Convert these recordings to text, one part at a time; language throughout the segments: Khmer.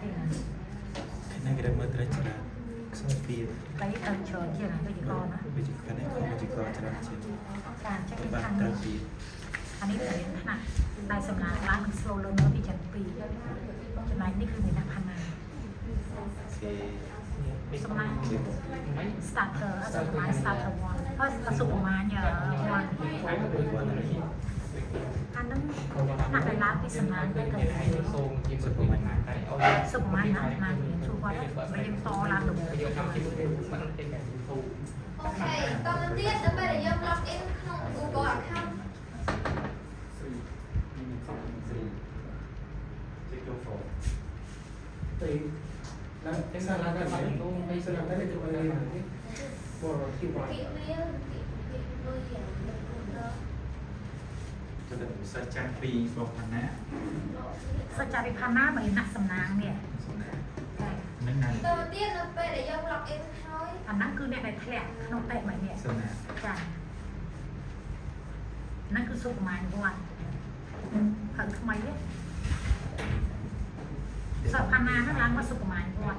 thì là cái này cái mơ tới chỉ là sao tiền cái chờ kia là cái gì con á bây giờ cái này không bây giờ còn chỉ là chỉการจะ cái เป็น bạn ทาง tới tiền อันนี้เป็นขนาดได้สำนักร้านมัน slow ลงเมื่อปีจันปีจำนายนี่คือในนักพันนา thì สำนัก starter สำนัก starter one เพราะประสบมาเนี่ย one อันนั้นหนักในร้านที่สำนักได้กันสุดประมาณนั้นนานอย่างชัวร์ไม่ยังต่อร้านหรือ Ok, còn đầu tiên là bây giờ login không Google account. Thì cái sao là cái bạn cũng hay sao là cái này tụi mình làm cái bộ hiệu quả. Kỹ viên, kỹ viên đó. cho nên sẽ trang phi bọc mặt nạ สัจจาริพันธ์หน้าเหมือนนักสำนักเนี่ย nên này Đầu tiên là bây giờ login thôi. อันนั้นคือเนี่ยในแถลงขนมเตะใหม่เนี่ย sơn nạ จ้ะนั่นคือสุกหมายวันเพิ่งทำไมเนี่ยสัพพานานั่นล้างว่าสุกหมายวัน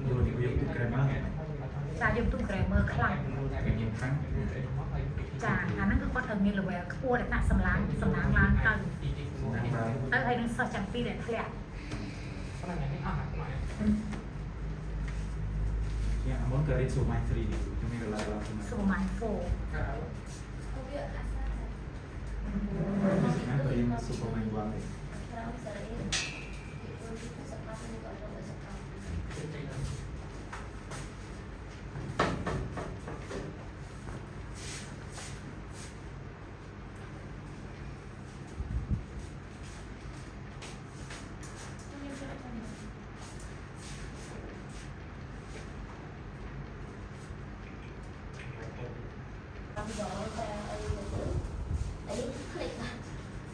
rồi thì việc cái mà จ่ายยมตุ้งเกรเมอร์คลั่ง cái nhiều tháng จ้ะอันนั้นคือข้อเทิงมีระเวกขั้วแต่หน้าสำลังล้างกัน đang vào เออไอ้นั่นสัจจังปีเนี่ยแถลง ya muốn cái số mai 3 đi chúng mình là สุกหมายโฟ Công việc là sao? nó cái số mai 1 này Nó sẽ đi. Nó sẽ bắt mình gọi là sẽ bắt.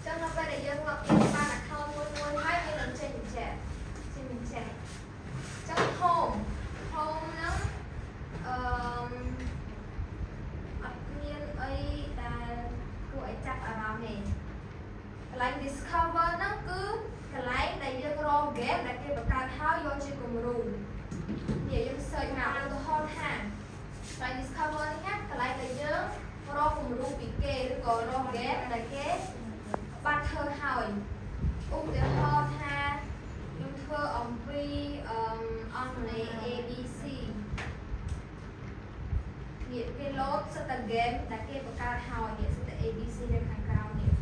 Cho nó bây giờ login ban account luôn hai cái lần trên mình trẻ trong home nó admin ấy là của ấy chắc ở đâu này cái discover nó cứ cái này giờ rong ghép là cái bậc cao tháo vô trên cùng room nhiều dân search nào tôi hold hàng cái discover này khác cái này giờ rong cùng room bị kê rồi còn rong ghép là cái ban thơ hỏi để ho tha dùng thơ ông free online ABC nghĩa cái lốt sẽ là game là cái bậc cao hỏi nghĩa sẽ là ABC lên hàng cao nghĩa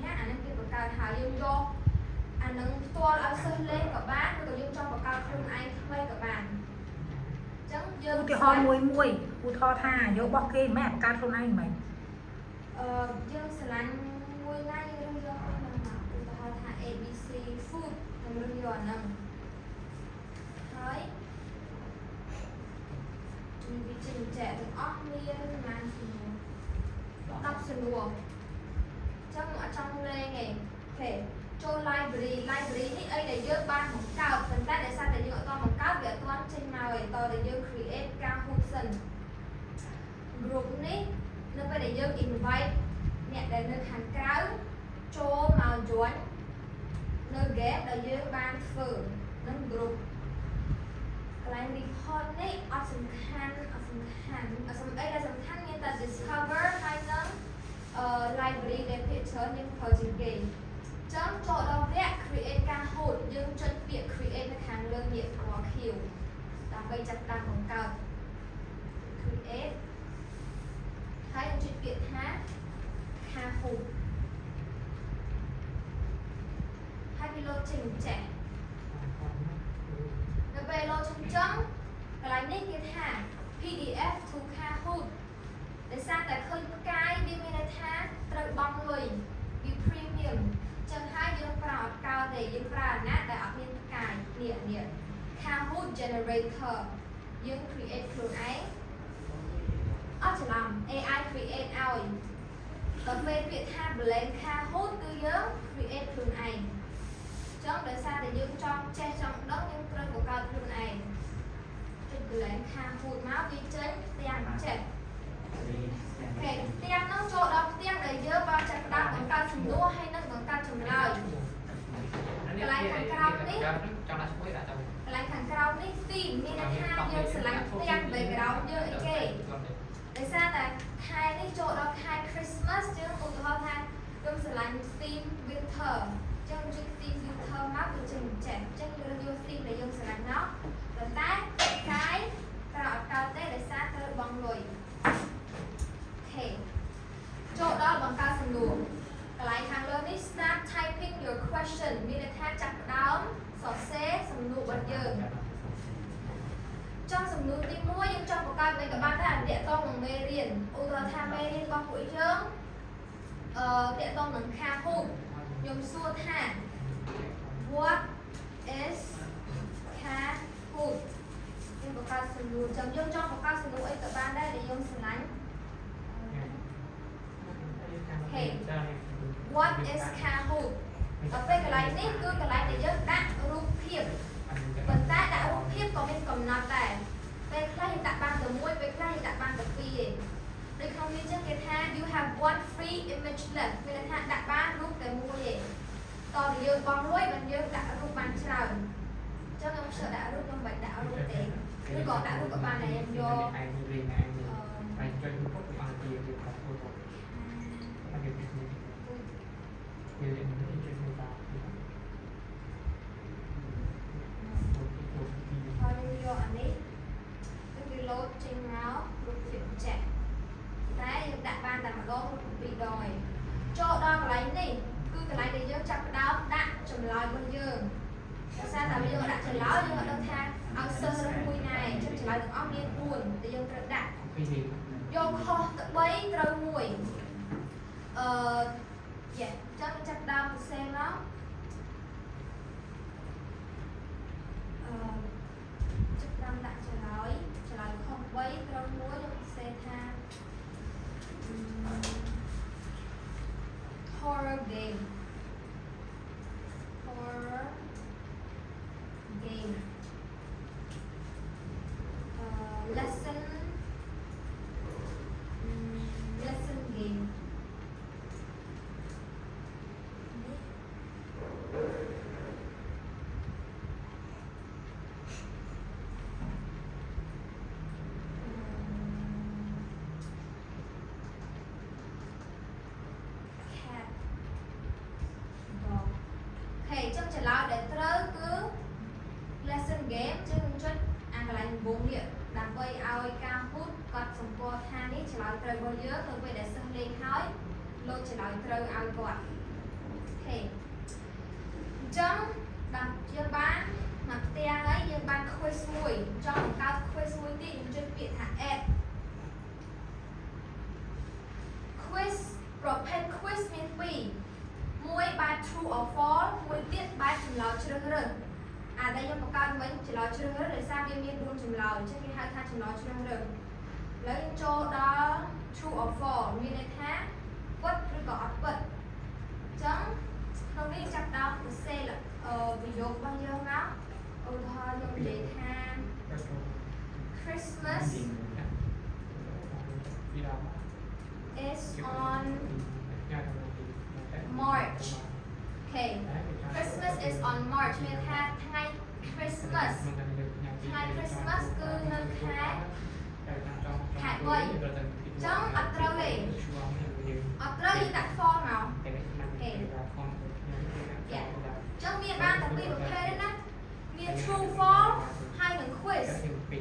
nhá anh cái bậc cao hỏi dùng cho anh nâng to áo sơ lên các bạn rồi dùng cho bậc cao không ai quay các bạn chẳng อุทิหอมวยอุทอท่าโยบอกเกแม่การทนไอ้ไหม dương sẽ là ngôi ngay luôn do ABC food thành luôn do nằm thôi mình bị trình trẻ được óc miên mà đọc sườn đùa trong đây này thể cho library thì ấy để dơ ban một cao phần ta để sao để dơ to một cao để toán trên màu để to để dơ create Kahoot group này nó phải để dơ invite nè để nơi hàng cáo cho màu chuối nơi ghép để dơ ban phở nó group cái report này ở sân khăn ấy là sân khăn như ta discover hay nó library để picture những project game chấm chỗ đó vẽ create Kahoot nhưng chân việc create là hàng lương nhiệt của kiểu làm bây chặt đăngของcao create hay chuyện việc hát Kahoot hay cái lộ trình trẻ nó về lộ trình chấm cái này nick cái thả PDF to Kahoot để sao tại khơi cái đi mình là thả tự bong người vì premium chân hai dương vào cao để dương vào nát để ở bên cài nịa Kahoot generator dương createខ្លួនឯងអត់ច្រឡំ AI create ឲ្យដល់ពេលពាក្យថា blend Kahoot គឺយើង create ខ្លួនឯងចឹងដោយសារតែយើងចង់ចេះចង់ដឹងយើងត្រូវបង្កើតខ្លួនឯងចុច blend Kahoot មកវាចេញទាំងចេះអូខេទាំងនោះចូលដល់ទាំងដែលយើងបានចាប់ផ្ដើមបង្កើតសំណួរហើយនឹងបង្កើតចម្លើយកន្លែង chỗ đó khai Christmas chứ ủa thôi ha dùng sự lạnh theme winter chân dùng theme winter mát của chừng trẻ chân dùng theme để dùng sự lạnh nó rồi tái cái cao tế để sát tới bằng rồi ok chỗ đó bằng cao sừng đùa lại hàng lớn đi start typing your question mi để thay chặt đáo sọ xé sừng đùa bật giờ trong sừng đùa đi mua nhưng trong một cao với các bạn là địa tông bằng mê riêng ô rồi tham mê riêng con mũi chướng địa tông bằng kha hụt dùng xua thả what is kha hụt nhưng một cao sừng đùa chấm dương trong một cao sừng đùa ấy các bạn đây để dùng sừng lánh okay what is Kahoot ដល់ពេលកន្លែងនេះគឺកន្លែងដែលយើងដាក់រូបភាពប៉ុន្តែដាក់រូបភាពក៏មានកំណត់ដែរពេលខ្លះយើងដាក់បានតែមួយពេលខ្លះយើងដាក់បានតែពីរឯងដូចក្នុងនេះចឹងគេថា you have one free image left មានន័យថាដាក់បានរូបតែមួយឯងតើយើងបង់លុយមិនយើងដាក់រូបបានច្រើនចឹងខ្ញុំsợដាក់រូបខ្ញុំមិនដាក់រូបទេឬក៏ដាក់រូបក៏បានដែរខ្ញុំយកអាចជួយពុកបានទីទីខុសពុកអត់ទេយើងនឹងជួយមើលតាហើយយកអានេះគឺវាលោតចេញមករូបភាពចាក់តែយើងដាក់បានតែម្ដងឬពីរដងឯងចូលដល់កន្លែងនេះគឺកន្លែងដែលយើងចាប់ផ្ដើមដាក់ចម្លើយរបស់យើងដោយសារតែយើងដាក់ចម្លើយយើងអត់ដឹងថាឲ្យសិស្សមួយណាឯងចឹងចម្លើយទាំងអស់មាន4ដែលយើងត្រូវដាក់យកខុសទៅ3ត្រូវ1យ៉ាចឹងចាប់ដើមសរសេរមកចាប់ដើមដាក់ចម្លើយខុស3ត្រូវ1យើងសរសេរថា horror game lesson game trong trả lời để trớ cứ lesson game chứ không chút ăn lại bốn điện làm vây ao cao hút còn xong qua than đi trả lời trớ bao nhiêu tôi về để sân lên nói luôn trả lời trớ ao quạt ok trong đặt chưa bán mặt tia ấy nhưng ban quiz mùi trong cao quiz mùi đi trên biệt thả ép quiz prophet quiz miễn phíមួយបែប true or false មួយទៀតបែបចម្លើយជ្រើសរើសអាដែលខ្ញុំបង្កើតវិញចម្លើយជ្រើសរើសដោយសារវាមាន4ចម្លើយអញ្ចឹងគេហៅថាចម្លើយជ្រើសរើសឥឡូវចូលដល់ true or false មានន័យថាពិតឬក៏អត់ពិតអញ្ចឹងក្នុងនេះចាប់ដល់សរសេរប្រយោគរបស់យើងមកឧទាហរណ៍ខ្ញុំនិយាយថា Christmas is on March. Okay. Christmas is on March. មានថាថ្ងៃ Christmas ថ្ងៃ Christmas គឺនៅខែ3អញ្ចឹងអត់ត្រូវទេអត់ត្រូវយើងដាក់ form មកអូខេចឹងមានបានតែពីរប្រភេទណាមាន true false ហើយនិង quiz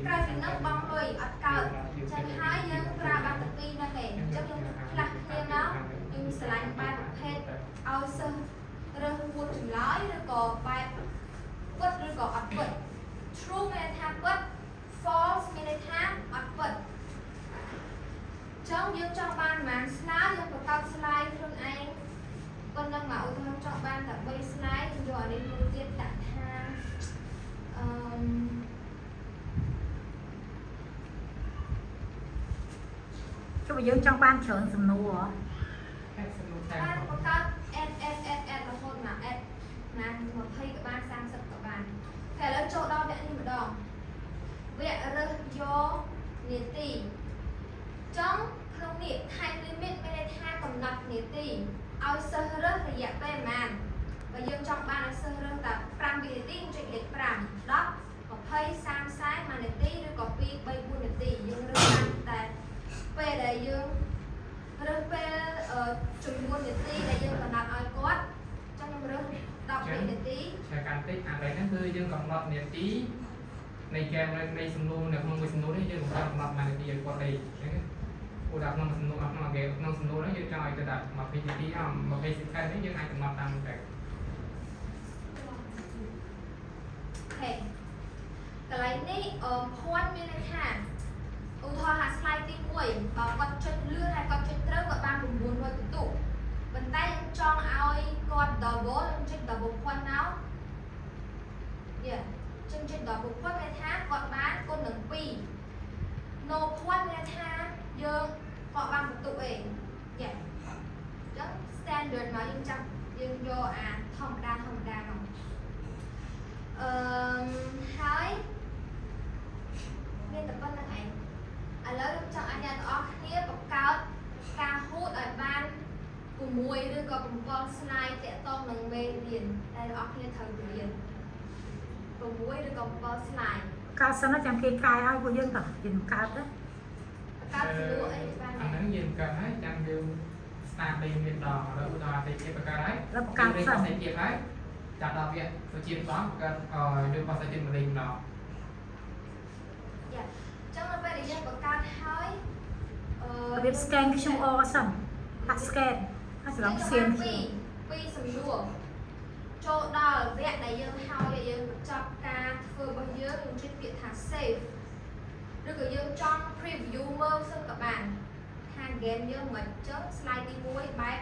ក្រៅពីនោះបងលុយអត់កើតចឹងហើយយើងប្រើបានតែពីរហ្នឹងឯងចឹងយើងផ្លាស់គ្នាមកយើងឆ្លាញ់បែបប្រភេទឲ្យសិស្សរើសពួតចម្លើយឬក៏បែបពិតឬក៏អត់ពិត true មានថាពិត false មានន័យថាអត់ពិតចឹងយើងចង់បានប្រហែល slide យើងបង្កើត slide ខ្លួនឯងប៉ុណ្ណឹងមកឧទាហរណ៍ចង់បានតែ3 slide យើងយកអានេះមួយទៀតដាក់ថាចុះយើងចង់បានច្រើនសំណួរបានបង្កើត add រហូតមក add ណា20ក៏បាន30ក៏បានតែឥឡូវចូលដល់វគ្គនេះម្ដងវគ្គរើសយកនាទីចង់ក្នុងនេះ time limit មានន័យថាកំណត់នាទីឲ្យសិស្សរើសរយៈពេលប៉ុន្មានបើយើងចង់បានឲ្យសិស្សរើសតែ5វិនាទីចុចលេខ5 10 20 30 40 1នាទីឬក៏2 3 4នាទីយើងរើសបានតែពេលដែលយើង យើងកំណត់នាទីនៃហ្គេមនៃសំណួរនៅក្នុងមួយសំណួរនេះយើងកំណត់មួយនាទីឲ្យគាត់លេខអញ្ចឹងឧទាហរណ៍ក្នុងសំណួរក្នុងហ្គេមក្នុងសំណួរនេះយើងចង់ឲ្យទៅដាក់20នាទី20 second នេះយើងអាចកំណត់តាមតែ ខេកន្លែងនេះpoint មានន័យថាឧទាហរណ៍ slide ទី1បើគាត់ចុចលឿនហើយគាត់ចុចត្រូវគាត់បាន900ពិន្ទុប៉ុន្តែយើងចង់ឲ្យគាត់ double យើងចុច double point មក Yeah ចឹងចុច double point មានថាគាត់បានគុណនឹង2 no point មានថាយើងគាត់បានពិន្ទុឯង Yeah ចឹង standard មកយើងចាប់យើងយកអាធម្មតាមកហើយមានតែប៉ុណ្្នឹងឯងឥឡូវចង់ឲ្យអ្នកទាំងអស់គ្នាបង្កើតការហូតឲ្យបាន6ឬក៏7 slide តាក់ទងនឹងមេរៀនដែលអ្នកទាំងអស់គ្នាត្រូវរៀន6ឬក៏7 slide កើតសិនណាចាំគេកាយឲ្យពួកយើងតោះយើងកើតទៅ បង្កើតស្រួលអីបាន អាហ្នឹងយើងកើតហើយចាំយើង start ពេលមានដល់ឥឡូវឧទាហរណ៍តែជាបង្កើតហើយ แล้วបង្កើតសិន តែជាហើយចាប់ដល់វាទៅជាម្ដងបង្កើតយើងបោះតែជាម្លេងម្ដង យ៉ាចឹងដល់ពេលដែលយើងបង្កើតហើយ របៀប scan QR សិនហាត់ scan ហើយសម្រាប់ scan ពីសំណួរចូលដល់វគ្គដែលយើងហើយយើងបញ្ចប់ការធ្វើរបស់យើងចុចពាក្យថា save ឬក៏យើងចង់ preview មើលសិនក៏បានថា game យើងមិនចឹង slide ទី1បែប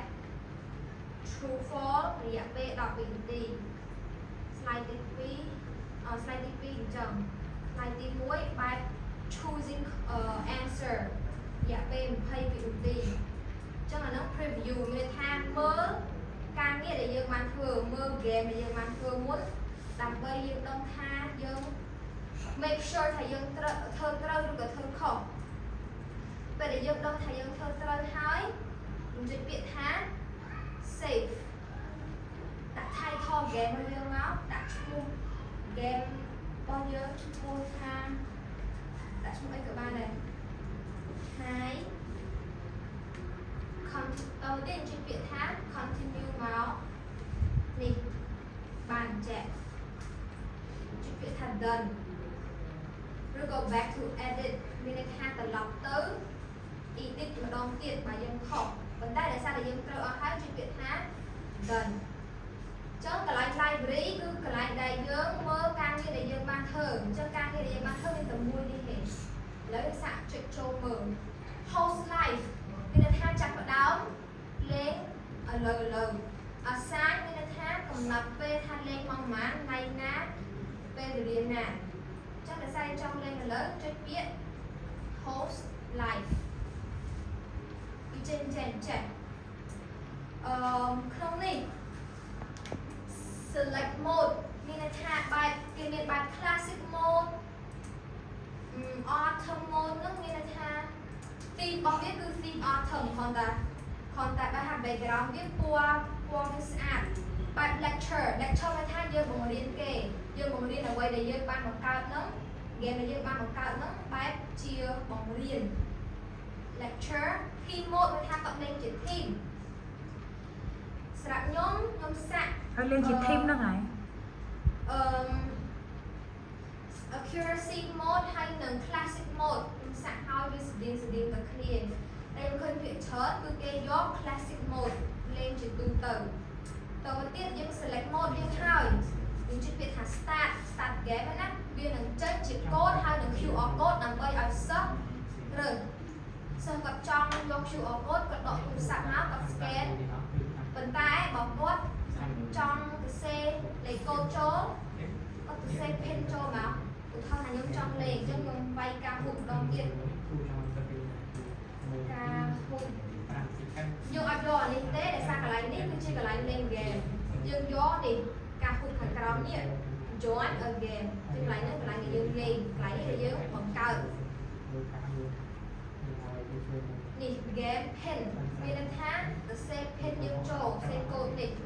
true false រយៈពេល12នាទី slide ទី2slide ទី2អញ្ចឹង slide ទី1បែប choosing answer រយៈពេល22នាទីអញ្ចឹងអានោះ preview មានថាមើលការងារដែលយើងបានធ្វើមើល game ដែលយើងបានធ្វើមុនដើម្បីយើងដឹងថាយើង make sure ថាយើងត្រូវធ្វើត្រូវឬក៏ធ្វើខុសពេលដែលយើងដឹងថាយើងធ្វើត្រូវហើយយើងចុចពាក្យថា save ដាក់ title game របស់យើងមកដាក់ឈ្មោះ game របស់យើងឈ្មោះថាដាក់ឈ្មោះអីក៏បានដែរហើយ យើងចុចពាក្យថា continue មកនេះបានចេះចុចពាក្យថា done ឬក៏ back to edit មានន័យថាត្រឡប់ទៅ edit ម្ដងទៀតបើយើងខុសប៉ុន្តែដោយសារតែយើងត្រូវអស់ហើយចុចពាក្យថា done ចឹងកន្លែង library គឺកន្លែងដែលយើងមើលការងារដែលយើងបានធ្វើអញ្ចឹងការងារដែលយើងបានធ្វើមានតែមួយនេះទេឥឡូវសាកចុចចូលមើល host live មានន័យថាចាប់ផ្ដើមលេងឥឡូវ assign មានន័យថាកំណត់ពេលថាលេងម៉ោងប៉ុន្មានថ្ងៃណាពេលវេលាណាអញ្ចឹងដោយសារចង់លេងឥឡូវចុចពាក្យ host live ពីចេញចេះក្នុងនេះ select mode មានន័យថាបែបគេមានបែប classic mode autumn mode នោះមានន័យថា theme របស់វាគឺ theme autumn គ្រាន់តែបែប background វាពណ៌វាស្អាតបែប lecture មានថាយើងបង្រៀនគេយើងបង្រៀនអ្វីដែលយើងបានបង្កើតហ្នឹង game ដែលយើងបានបង្កើតហ្នឹងបែបជាបង្រៀន lecture theme mode មានថាគាត់លេងជា theme សម្រាប់ខ្ញុំសាក់ ហើយលេងជា team ហ្នឹងហើយ accuracy mode ហើយនិង classic mode ខ្ញុំសាក់ឲ្យវាស្តៀងតែគ្នាតែខ្ញុំឃើញភាគច្រើនគឺគេយក classic mode លេងជាទូទៅតទៅទៀតយើង select mode យើងហើយយើងចុចពាក្យថា start game ណាវានឹងចេញជាកូដហើយនឹង QR code ដើម្បីឲ្យសិស្សរើសសិស្សគាត់ចង់យក QR code គាត់ដកទូរស័ព្ទមកគាត់ scan ប៉ុន្តែបើគាត់ចង់ទៅសេលេខកូដចូលគាត់ទៅសេ pin ចូលមកឧទាហរណ៍ថាខ្ញុំចង់លេខអញ្ចឹងខ្ញុំវាយការហូតម្ដងទៀតការហូតយើងអត់យកអានេះទេដោយសារកន្លែងនេះគឺជាកន្លែងលេង game យើងយកនេះការហូតខាងក្រោមនេះ join a game ជាកន្លែងនេះកន្លែងដែលយើងលេងកន្លែងនេះដែលយើងបង្កើតនេះ game pin មានន័យថាទៅ save pin យើងចូល save code នេះ4